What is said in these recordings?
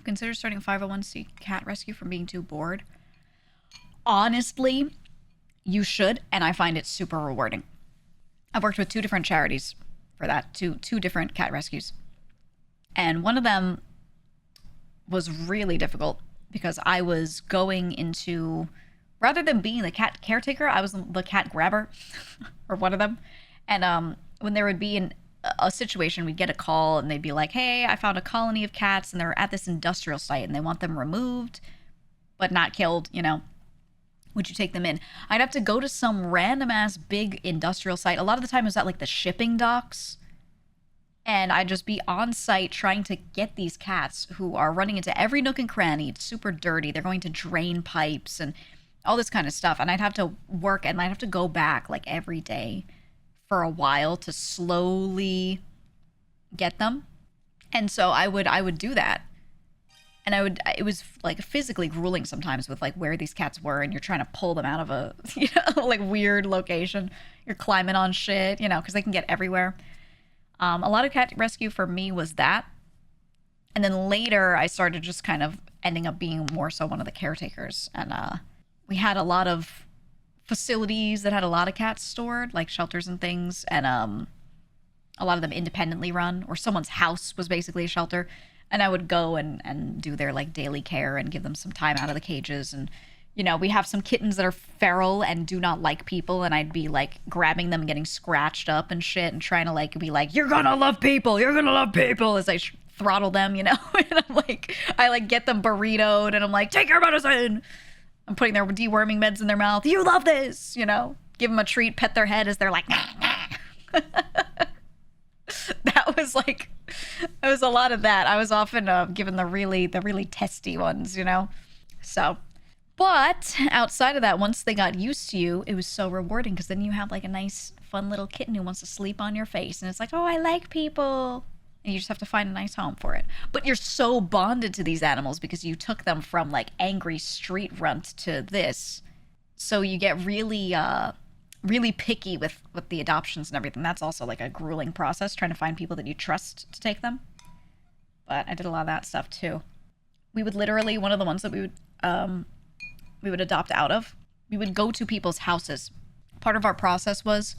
considered starting a 501c cat rescue from being too bored? Honestly, you should, and I find it super rewarding. I've worked with 2 different charities for that, two different cat rescues. And one of them was really difficult because I was going into, rather than being the cat caretaker, I was the cat grabber, or one of them. And when there would be a situation, we'd get a call and they'd be like, hey, I found a colony of cats and they're at this industrial site and they want them removed, but not killed, you know. Would you take them in? I'd have to go to some random ass big industrial site. A lot of the time it was at like the shipping docks. And I'd just be on site trying to get these cats who are running into every nook and cranny. It's super dirty. They're going to drain pipes and all this kind of stuff. And I'd have to work and I'd have to go back like every day for a while to slowly get them. And so I would do that. And it was like physically grueling sometimes with like where these cats were and you're trying to pull them out of a, you know, like weird location. You're climbing on shit, you know, because they can get everywhere. A lot of cat rescue for me was that. And then later I started just kind of ending up being more so one of the caretakers. And we had a lot of facilities that had a lot of cats stored, like shelters and things. And a lot of them independently run, or someone's house was basically a shelter. And I would go and do their like daily care and give them some time out of the cages. And, you know, we have some kittens that are feral and do not like people. And I'd be like grabbing them and getting scratched up and shit and trying to like be like, you're gonna love people. You're gonna love people as I throttle them, you know. And I'm like, I like get them burritoed and I'm like, take your medicine. I'm putting their deworming meds in their mouth. You love this, you know. Give them a treat, pet their head as they're like, that was like, it was a lot of that. I was often given the really testy ones, you know. So, but outside of that, once they got used to you, it was so rewarding because then you have like a nice, fun little kitten who wants to sleep on your face, and it's like, oh, I like people, and you just have to find a nice home for it. But you're so bonded to these animals because you took them from like angry street runt to this, so you get really picky with the adoptions and everything. That's also like a grueling process, trying to find people that you trust to take them. But I did a lot of that stuff too. We would literally, one of the ones that we would adopt out of, we would go to people's houses. Part of our process was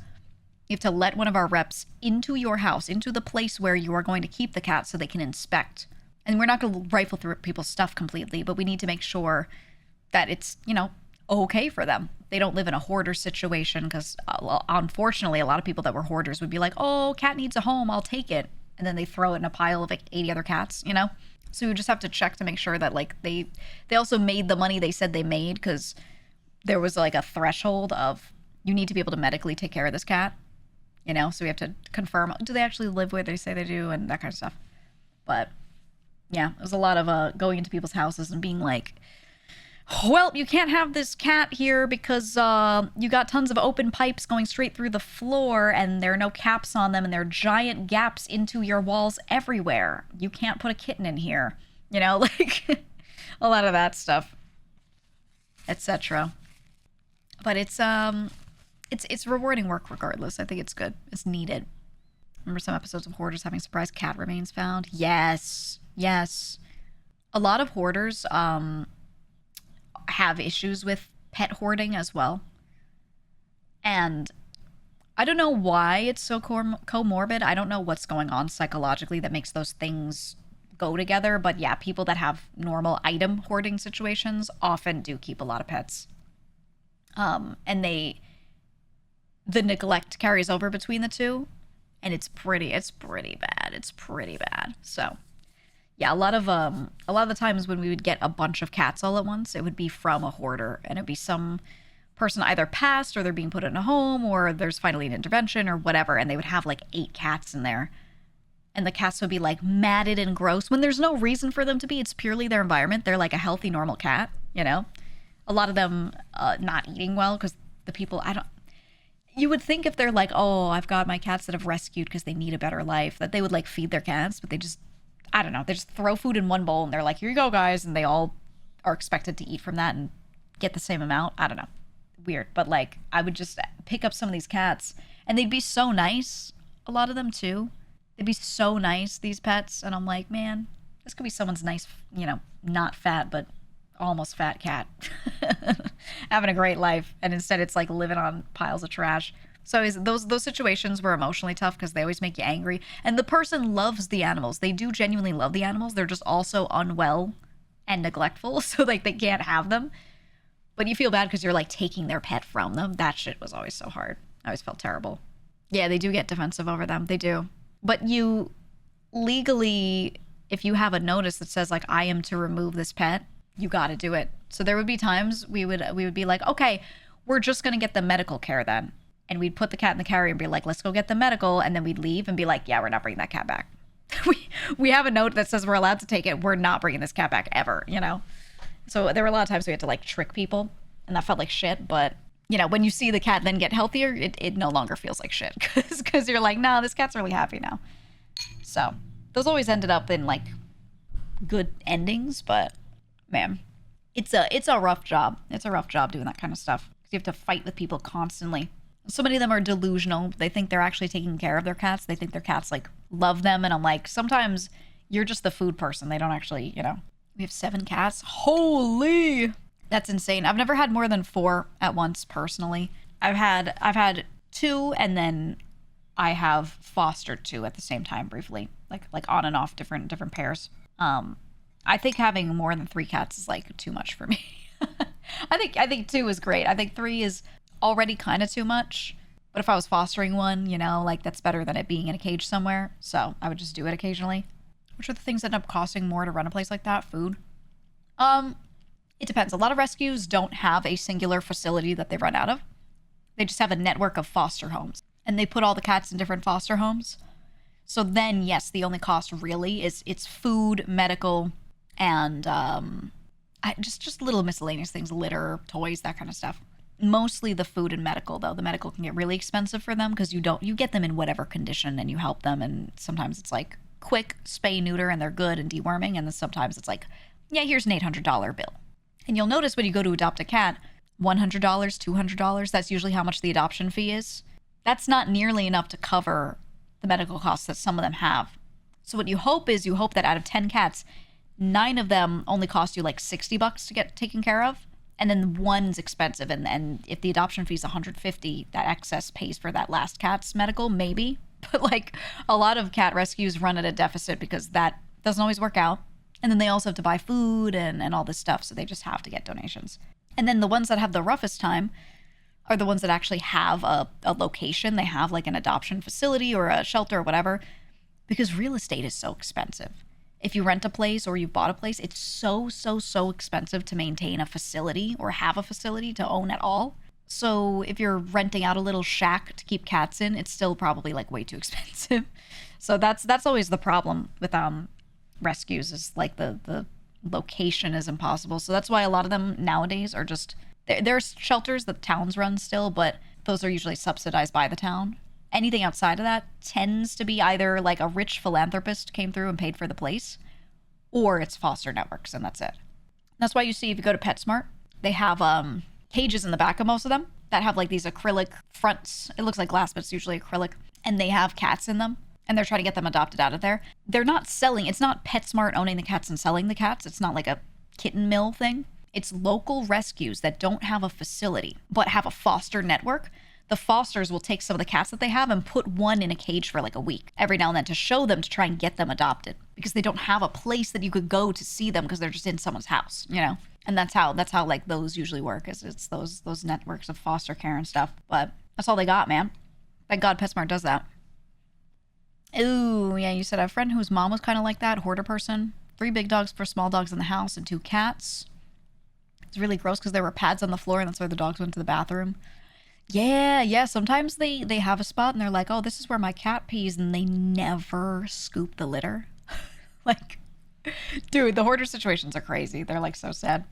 you have to let one of our reps into your house, into the place where you are going to keep the cat so they can inspect. And we're not going to rifle through people's stuff completely, but we need to make sure that it's, you know, okay for them. They don't live in a hoarder situation because, well, unfortunately, a lot of people that were hoarders would be like, oh, cat needs a home, I'll take it. And then they throw it in a pile of like 80 other cats, you know? So we just have to check to make sure that like they also made the money they said they made, because there was like a threshold of you need to be able to medically take care of this cat, you know? So we have to confirm, do they actually live where they say they do, and that kind of stuff. But yeah, it was a lot of going into people's houses and being like, well, you can't have this cat here because you got tons of open pipes going straight through the floor and there are no caps on them and there are giant gaps into your walls everywhere. You can't put a kitten in here. You know, like a lot of that stuff, etc. But it's rewarding work regardless. I think it's good. It's needed. Remember some episodes of Hoarders having surprise cat remains found? Yes. Yes. A lot of hoarders have issues with pet hoarding as well. And I don't know why it's so comorbid. I don't know what's going on psychologically that makes those things go together. But yeah, people that have normal item hoarding situations often do keep a lot of pets. And the neglect carries over between the two. And it's pretty bad. It's pretty bad. So yeah, a lot of the times when we would get a bunch of cats all at once, it would be from a hoarder, and it'd be some person either passed or they're being put in a home or there's finally an intervention or whatever, and they would have like 8 cats in there. And the cats would be like matted and gross when there's no reason for them to be. It's purely their environment. They're like a healthy, normal cat, you know? A lot of them not eating well because the people, you would think if they're like, oh, I've got my cats that I've rescued because they need a better life, that they would like feed their cats, but they just, I don't know, they just throw food in one bowl and they're like, here you go, guys. And they all are expected to eat from that and get the same amount. I don't know. Weird. But like, I would just pick up some of these cats and they'd be so nice. A lot of them too. They'd be so nice, these pets. And I'm like, man, This could be someone's nice, not fat, but almost fat cat having a great life. And instead it's like living on piles of trash. So those situations were emotionally tough because they always make you angry. And the person loves the animals. They do genuinely love the animals. They're just also unwell and neglectful. So like they can't have them. But you feel bad because you're like taking their pet from them. That shit was always so hard. I always felt terrible. Yeah, they do get defensive over them. They do. But you legally, if you have a notice that says like, I am to remove this pet, you got to do it. So there would be times we would be like, okay, we're just going to get the medical care then. And we'd put the cat in the carrier and be like, let's go get the medical. And then we'd leave and be like, yeah, we're not bringing that cat back. we have a note that says we're allowed to take it. We're not bringing this cat back ever, So there were a lot of times we had to like trick people and that felt like shit. But, when you see the cat then get healthier, it no longer feels like shit because you're like, no, this cat's really happy now. So those always ended up in like good endings. But man, it's a rough job. It's a rough job doing that kind of stuff because you have to fight with people constantly. So many of them are delusional. They think they're actually taking care of their cats. They think their cats like love them. And I'm like, sometimes you're just the food person. They don't actually, we have 7 cats. Holy, that's insane. I've never had more than 4 at once personally. I've had 2 and then I have fostered 2 at the same time briefly, like on and off different pairs. I think having more than 3 cats is like too much for me. I think 2 is great. I think 3 is already kind of too much. But if I was fostering one, like that's better than it being in a cage somewhere. So I would just do it occasionally. Which are the things that end up costing more to run a place like that? Food. It depends. A lot of rescues don't have a singular facility that they run out of. They just have a network of foster homes. And they put all the cats in different foster homes. So then, yes, the only cost really is it's food, medical, and just little miscellaneous things, litter, toys, that kind of stuff. Mostly the food and medical, though. The medical can get really expensive for them because you get them in whatever condition and you help them. And sometimes it's like quick spay neuter and they're good and deworming. And then sometimes it's like, yeah, here's an $800 bill. And you'll notice when you go to adopt a cat, $100, $200, that's usually how much the adoption fee is. That's not nearly enough to cover the medical costs that some of them have. So what you hope that out of 10 cats, 9 of them only cost you like $60 to get taken care of. And then 1's expensive. And if the adoption fee is $150, that excess pays for that last cat's medical, maybe. But like a lot of cat rescues run at a deficit because that doesn't always work out. And then they also have to buy food and all this stuff. So they just have to get donations. And then the ones that have the roughest time are the ones that actually have a location. They have like an adoption facility or a shelter or whatever, because real estate is so expensive. If you rent a place or you've bought a place, it's so expensive to maintain a facility or have a facility to own at all. So if you're renting out a little shack to keep cats in, it's still probably like way too expensive. So that's always the problem with rescues, is like the location is impossible. So that's why a lot of them nowadays are just, there's shelters that towns run still, but those are usually subsidized by the town. Anything outside of that tends to be either like a rich philanthropist came through and paid for the place, or it's foster networks, and that's it. That's why you see if you go to PetSmart, they have cages in the back of most of them that have like these acrylic fronts. It looks like glass, but it's usually acrylic. And they have cats in them, and they're trying to get them adopted out of there. They're not selling. It's not PetSmart owning the cats and selling the cats. It's not like a kitten mill thing. It's local rescues that don't have a facility, but have a foster network. The fosters will take some of the cats that they have and put one in a cage for like a week every now and then to show them, to try and get them adopted, because they don't have a place that you could go to see them because they're just in someone's house, And that's how like those usually work, is it's those networks of foster care and stuff. But that's all they got, man. Thank God PetSmart does that. Ooh, yeah, you said I have a friend whose mom was kind of like that, hoarder person. 3 big dogs for small dogs in the house and 2 cats. It's really gross because there were pads on the floor and that's where the dogs went to the bathroom. Yeah. Sometimes they have a spot and they're like, oh, this is where my cat pees, and they never scoop the litter. Like, dude, the hoarder situations are crazy. They're like so sad.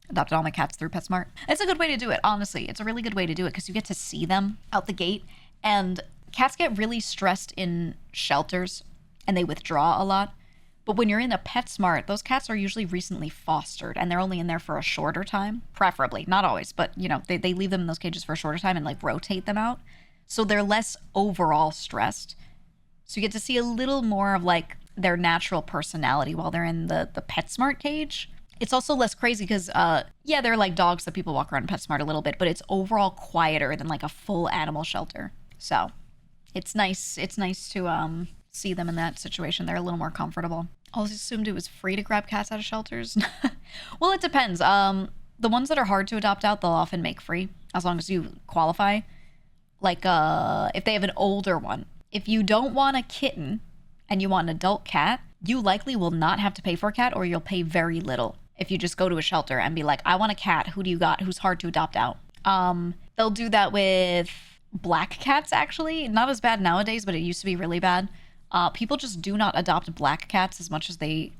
Adopted all my cats through PetSmart. It's a good way to do it, honestly. It's a really good way to do it because you get to see them out the gate. And cats get really stressed in shelters and they withdraw a lot. But when you're in a PetSmart, those cats are usually recently fostered and they're only in there for a shorter time, preferably. Not always, but they leave them in those cages for a shorter time and like rotate them out. So they're less overall stressed. So you get to see a little more of like their natural personality while they're in the PetSmart cage. It's also less crazy because, yeah, they're like dogs that people walk around PetSmart a little bit, but it's overall quieter than like a full animal shelter. So it's nice. It's nice to see them in that situation. They're a little more comfortable. I always assumed it was free to grab cats out of shelters. Well, it depends. The ones that are hard to adopt out, they'll often make free as long as you qualify. Like, if they have an older one. If you don't want a kitten and you want an adult cat, you likely will not have to pay for a cat, or you'll pay very little if you just go to a shelter and be like, I want a cat. Who do you got? Who's hard to adopt out? They'll do that with black cats, actually. Not as bad nowadays, but it used to be really bad. People just do not adopt black cats as much as they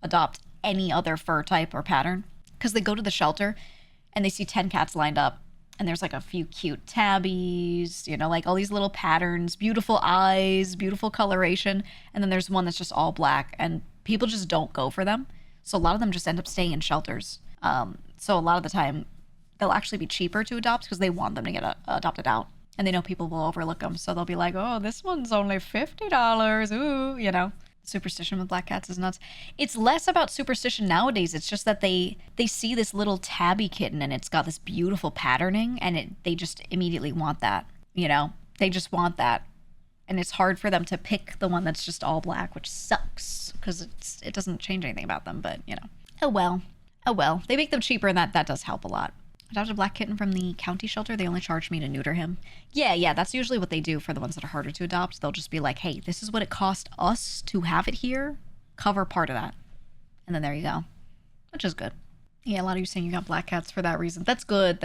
adopt any other fur type or pattern, because they go to the shelter and they see 10 cats lined up, and there's like a few cute tabbies, you know, like all these little patterns, beautiful eyes, beautiful coloration, and then there's one that's just all black, and people just don't go for them. So a lot of them just end up staying in shelters. So a lot of the time they'll actually be cheaper to adopt because they want them to get adopted out, and they know people will overlook them, so they'll be like, oh, this one's only $50, ooh, you know. Superstition with black cats is nuts. It's less about superstition nowadays. It's just that they see this little tabby kitten and it's got this beautiful patterning, and they just immediately want that, you know. They just want that, and it's hard for them to pick the one that's just all black, which sucks because it doesn't change anything about them. But you know, oh well. They make them cheaper, and that does help a lot. Adopted a black kitten from the county shelter. They only charged me to neuter him. Yeah, that's usually what they do for the ones that are harder to adopt. They'll just be like, hey, this is what it cost us to have it here. Cover part of that. And then there you go. Which is good. Yeah, a lot of you saying you got black cats for that reason. That's good.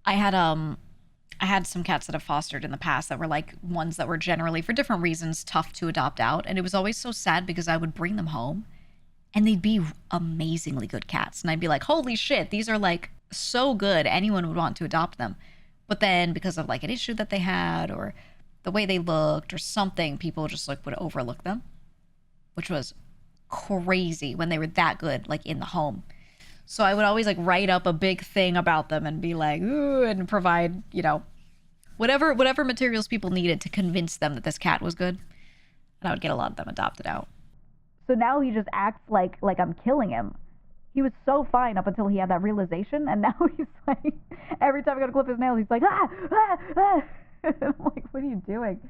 I had some cats that I've fostered in the past that were like ones that were generally, for different reasons, tough to adopt out. And it was always so sad because I would bring them home and they'd be amazingly good cats. And I'd be like, holy shit, these are like so good, anyone would want to adopt them. But then because of like an issue that they had or the way they looked or something, people just like would overlook them, which was crazy when they were that good, like in the home. So I would always like write up a big thing about them and be like, ooh, and provide, you know, whatever materials people needed to convince them that this cat was good. And I would get a lot of them adopted out. So now he just acts like I'm killing him. He was so fine up until he had that realization, and now he's like, every time I go to clip his nails, he's like, ah. I'm like, what are you doing?